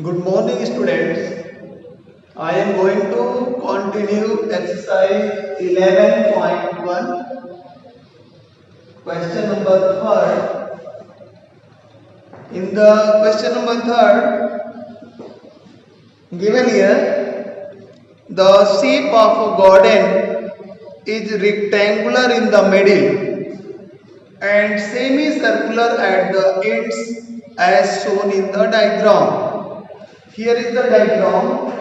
Good morning, students. I am going to continue exercise 11.1, question number 3rd. In the question number 3rd, given here, the shape of a garden is rectangular in the middle and semicircular at the ends as shown in the diagram. Here is the diagram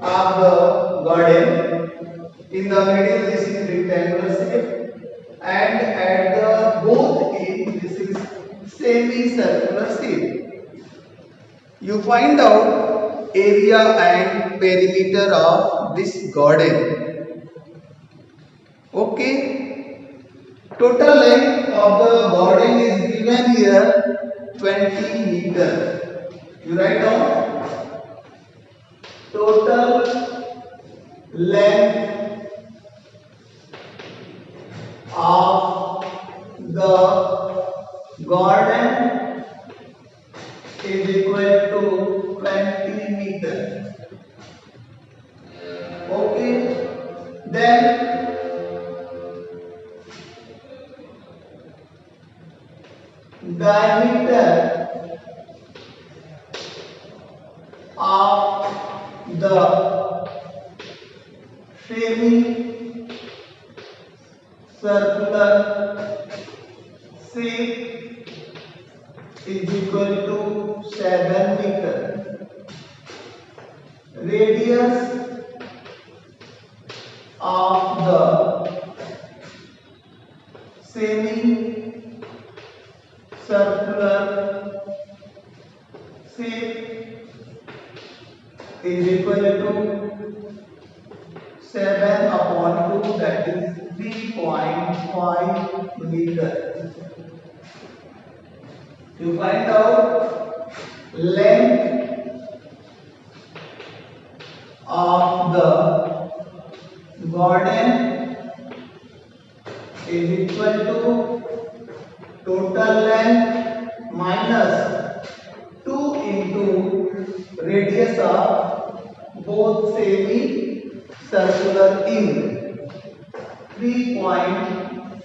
of the garden. In the middle, this is rectangular shape, and at the both ends, this is semicircular shape. You find out area and perimeter of this garden. Okay. Total length of the garden is given here 20 meters. You write down total length of the garden is equal to 20 meters. Okay. Then diameter of the semicircular shape is equal to 7 meters. Radius of the semicircular shape is equal to 7 upon 2, that is 3.5 meters. You find out length of the garden is equal to total length minus 2 into radius of both semicircular end, 3.5.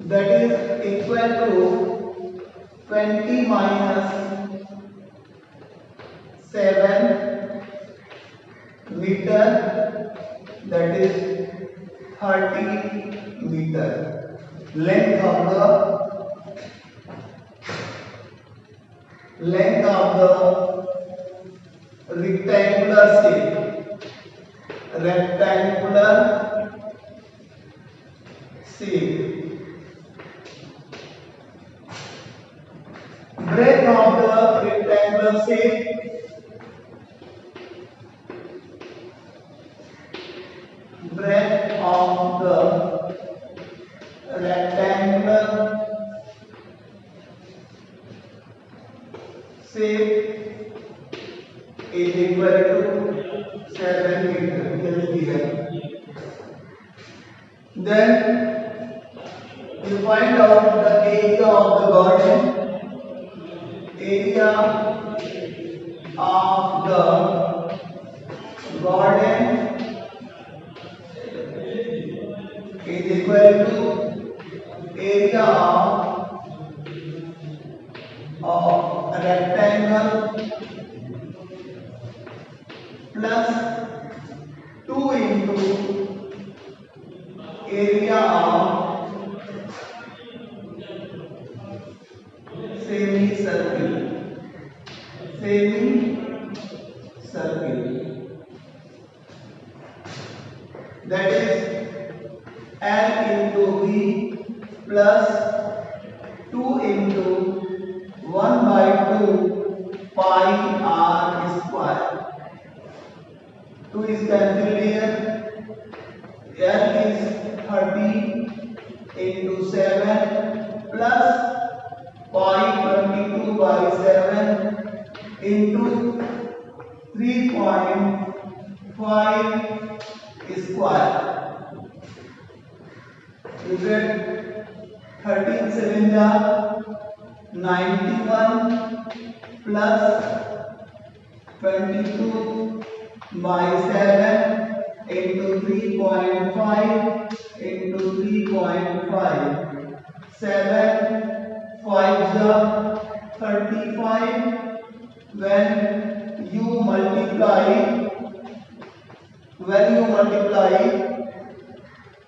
That is equal to 20 minus 7 meter, that is 30 meter. Length of the rectangular shape. Breadth of the rectangular shape. Breadth of the rectangular shape is equal to 7 meters. Then you find out the area of the garden. Area of the garden is equal to area of a rectangle plus 2 into area of semicircle. That is L into V plus 2 into 1 by 2 pi r square. 2 is cancelled here. L is 30 into 7 plus pi 22 by 7 into 3.5 square. You get 13 7 91 plus 22 by 7 into 3.5 into 3.5. 7 5 35. When you multiply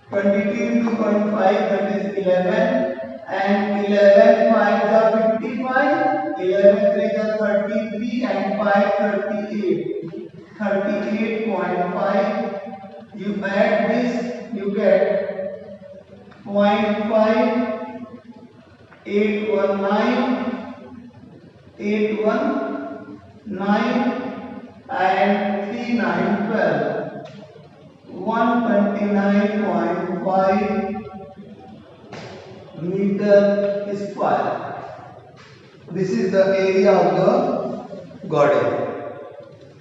22 into 0.5, that is 11, and 11 5 are 55, 11 3 are 33, and 5 38. 38.5. You add this, you get 0.5, 819, 819, and 3912. 129.5 meter square. This is the area of the garden.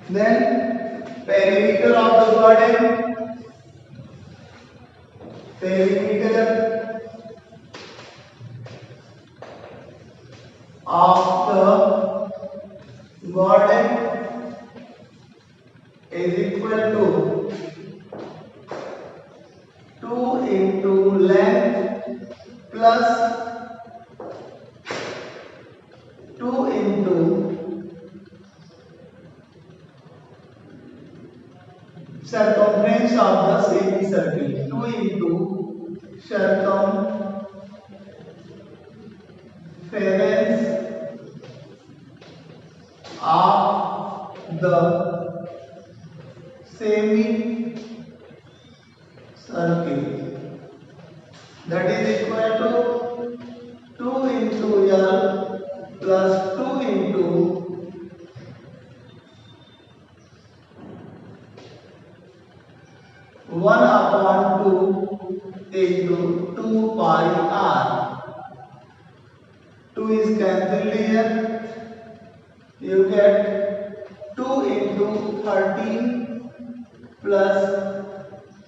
Then perimeter of the garden. Perimeter of the garden is equal to 2 into length plus 2 into circumference of the semicircle. 2 into circumference of the semicircle, that is equal to 2 into L plus 2 into 1 upon 2 into 2 pi r. 2 is cancelled here. You get 2 into 13 plus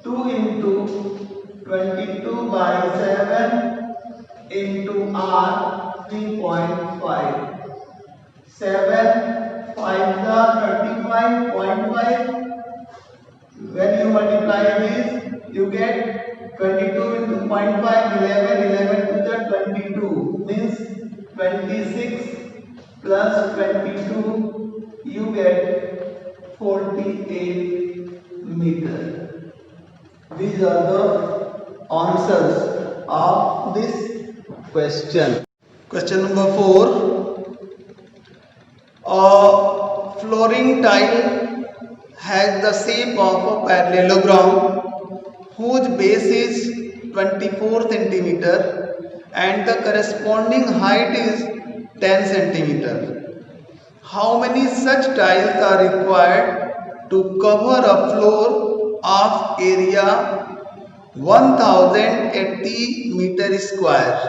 2 into 22 by 7 into r 3.5. 7 5 35.5. When you multiply this, you get 22 into 0.5, 11, 11 to the 22, means 26 plus 22, you get 48 meter. These are the answers of this question. Question number 4. A flooring tile has the shape of a parallelogram whose base is 24 cm and the corresponding height is 10 cm. How many such tiles are required to cover a floor of area 1080 meter square?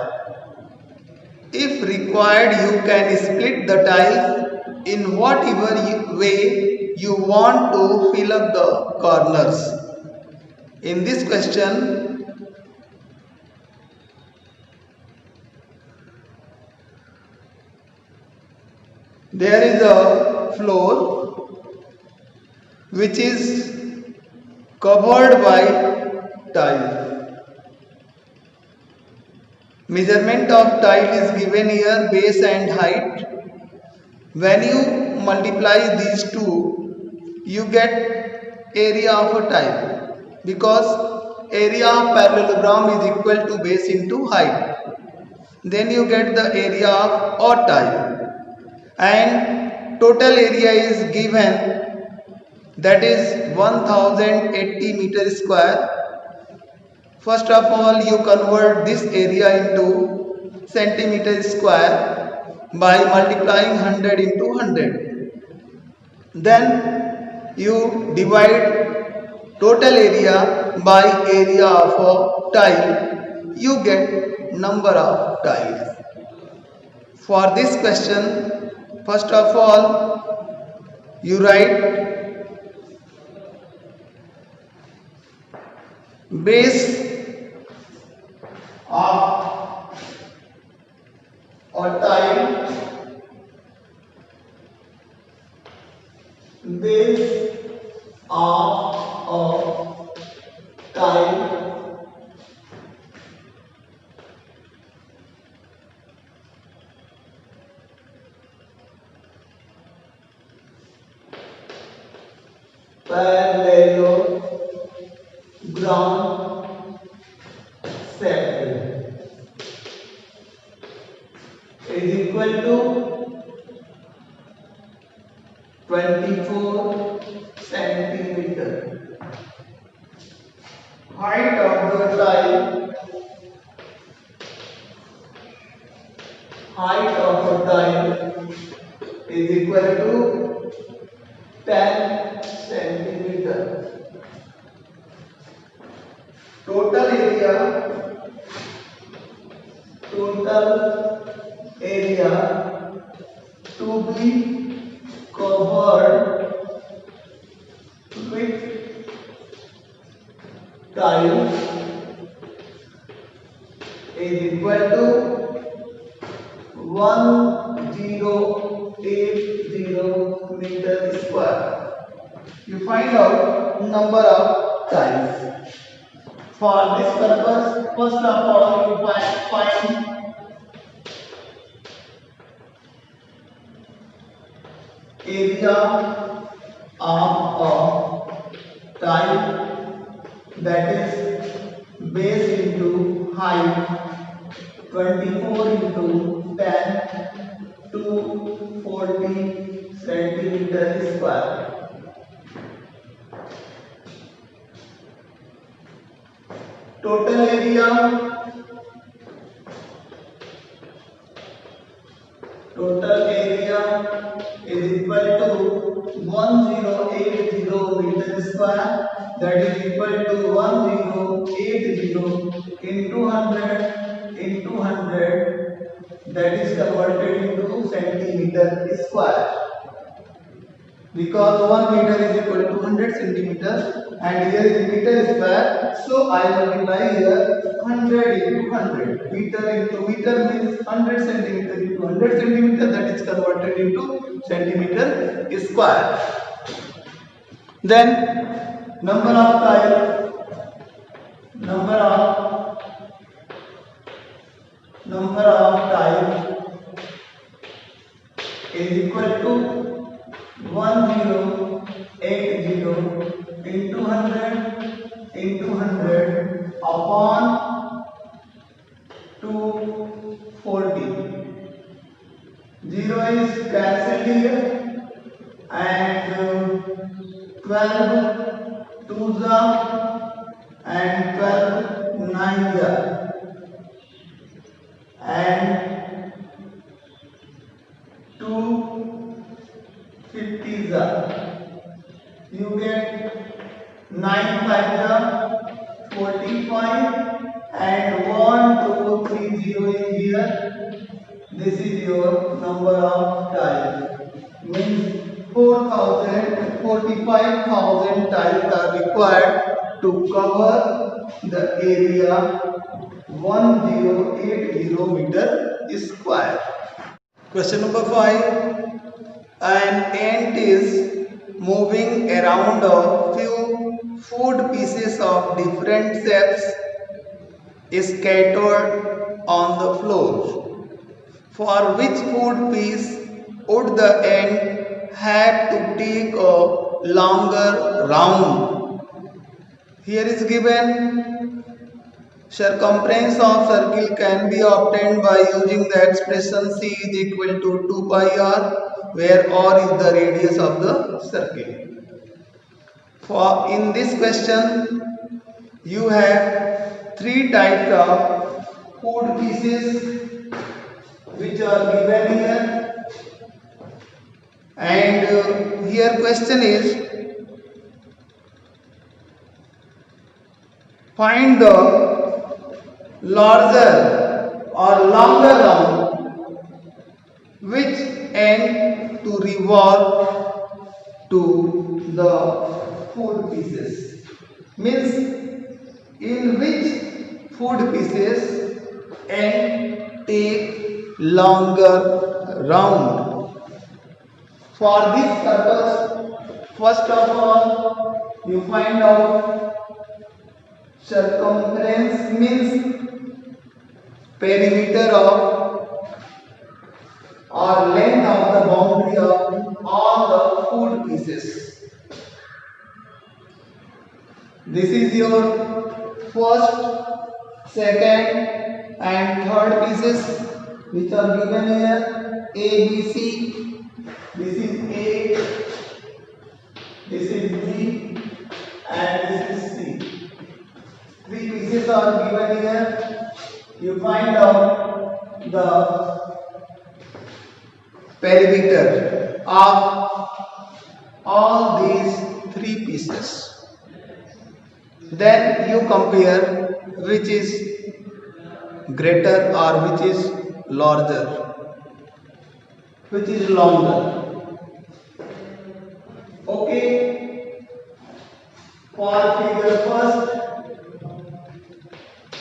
If required, you can split the tiles in whatever way you want to fill up the corners. In this question, there is a floor which is covered by tile. Measurement of tile is given here, base and height. When you multiply these two, you get area of a tile, because area of parallelogram is equal to base into height. Then you get the area of a tile, and total area is given, that is 1080 meter square. First of all, you convert this area into centimeter square by multiplying 100 into 100. Then you divide total area by area of a tile, you get number of tiles. For this question, first of all, you write base of a tile base of a tile parallelogram sector is equal to 24 centimeter. Height of the tile, is equal to 10 centimeter. Total area to be covered with tiles is equal to 1080 meter square. You find out number of tiles. For this purpose, first of all, you find area of a tile, that is base into height, 24 into 10 to 40 centimeter square. Total area is equal to 1080 meter square, that is equal to 1080 into 100, that is converted into centimeter square. Because 1 meter is equal to 100 centimeters and here is meter square, so I multiply here 100 into 100. Meter into meter means 100 centimeter into 100 centimeter, that is converted into centimeter square. Then number of tiles is equal to 1080 into 100 upon 240. 0 is cancelled here and 12 twos and 12 nines and 2 50s. You get 9 5s 45 and 1 2 3 0 is here. This is your number of tiles. Means 45,000 tiles are required to cover the area 1080 meter square. Question number 5. An ant is moving around a few food pieces of different shapes scattered on the floor. For which food piece would the ant have to take a longer round? Here is given circumference of circle can be obtained by using the expression C is equal to 2 pi r, where r is the radius of the circle. For in this question, you have 3 types of food pieces which are given here, and here question is find the larger or longer round which end to revolve to the food pieces. Means in which food pieces end take longer round. For this purpose, First of all, you find out circumference means perimeter of or length of the boundary of all the food pieces. This is your first, second and third pieces which are given here A, B, C. This is A, this is B and this is C. Three pieces are given here. You find out the perimeter of all these three pieces. Then you compare which is greater or which is larger, which is longer. Okay, for figure first,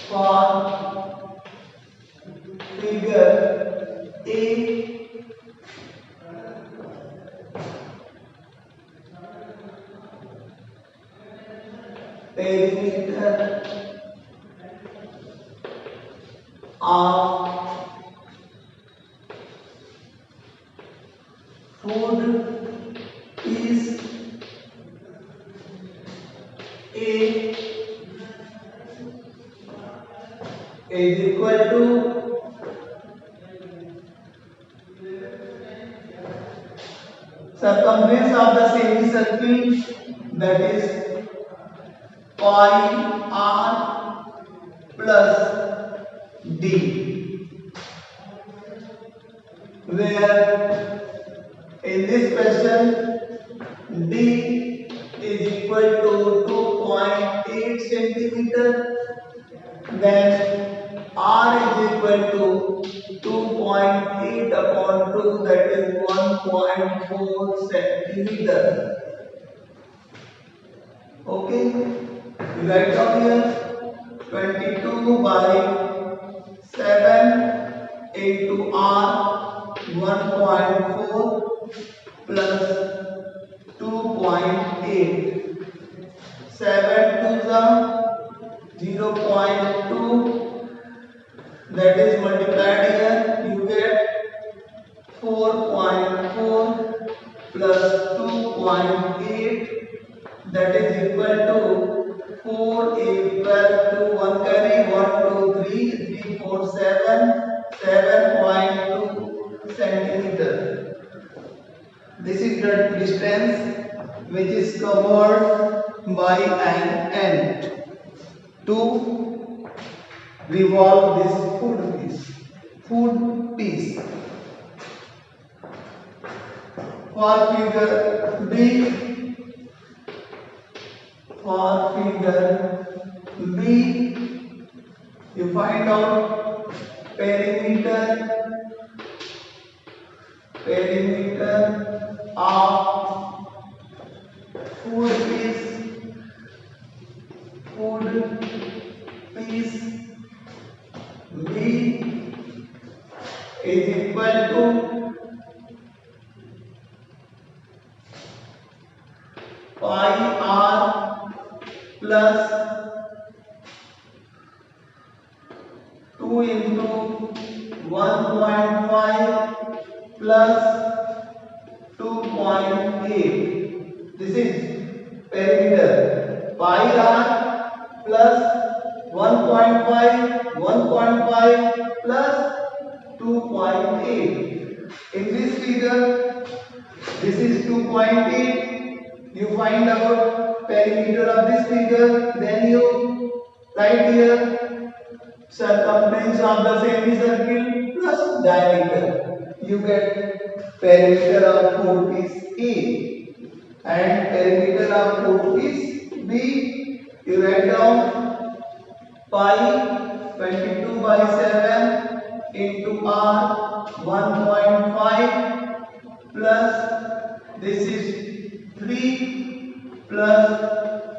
for figure A, perimeter of food is A is equal to circumference of the semicircle, that is pi r plus d, where in this question d is equal to 2.8 centimeter, then r is equal to 2.8 upon 2, that is 1.4 centimeter. Okay, you write down here 22 by 7 into r 1.4 plus 2.8. 7 to the 0.2, that is multiplied here, you get 4.4 plus 2.8, that is equal to 4 is 12 to 1 carry 1 2 3 3 4 7 7.2 centimeter. This is the distance which is covered by an ant to revolve this food piece. For figure B, you find out perimeter of food piece B is equal to pi r plus 2 into 1.5 plus 2.8. This is perimeter. Pi r plus 1.5 plus 2.8. In this figure, this is 2.8. You find out perimeter of this figure, then you write here circumference of the semicircle plus diameter. You get perimeter of food piece A and perimeter of food piece B. You write down pi 22 by 7 into r 1.5 plus this is 3 plus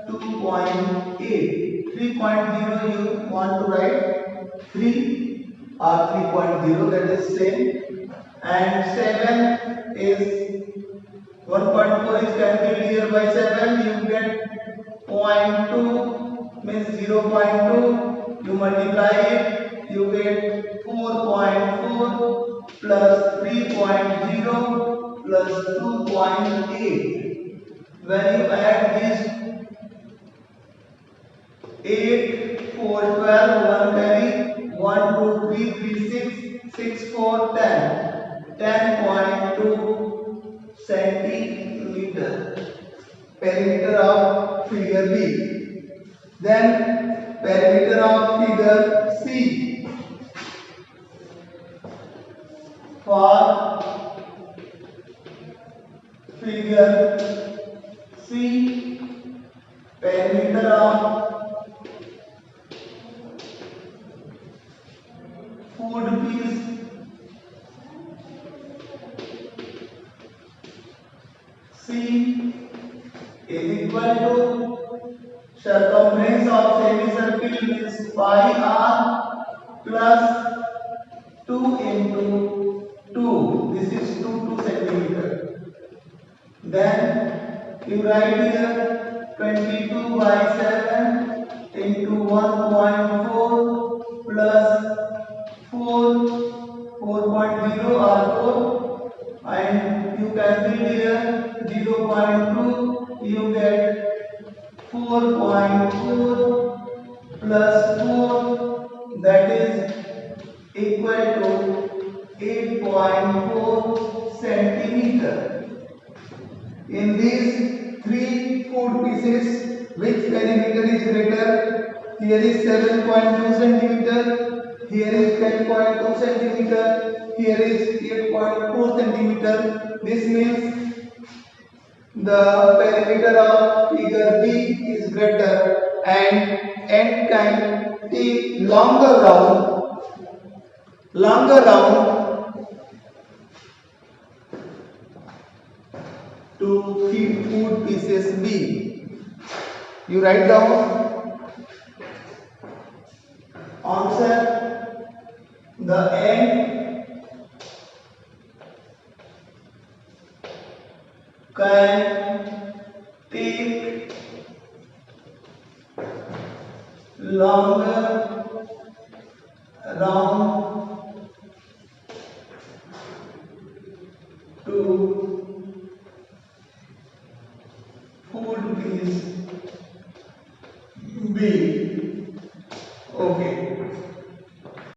2.8. 3.0 you want to write 3 or 3.0, that is same, and 7 is 1.4 is cancelled here by 7. You get 0.2 means 0.2. You multiply it. You get 4.4 plus 3.0 plus 2.8. When you add this 8, 4, 12, 1 carry, 1, 2, 3, 3, 6, 6, 4, 10. 10.2 centimeter. Perimeter of figure B. Then perimeter of figure C. For figure C, perimeter of food piece C is equal to circumference of semicircle means pi r plus 2 into 2. This is 2 centimeter. Then you write here 22 by 7 into 1.4 plus 4, 4.0 or 4, and you cancel here 0.2, you get 4.4 plus 4, that is equal to 8.4 centimeter. In these three food pieces, which perimeter is greater? Here is 7.2 centimeter, here is 10.2 centimeter, here is 8.4 centimeter. This means the perimeter of figure B is greater, and n can take longer round to feed food pieces B. You write down answer. The end can take longer round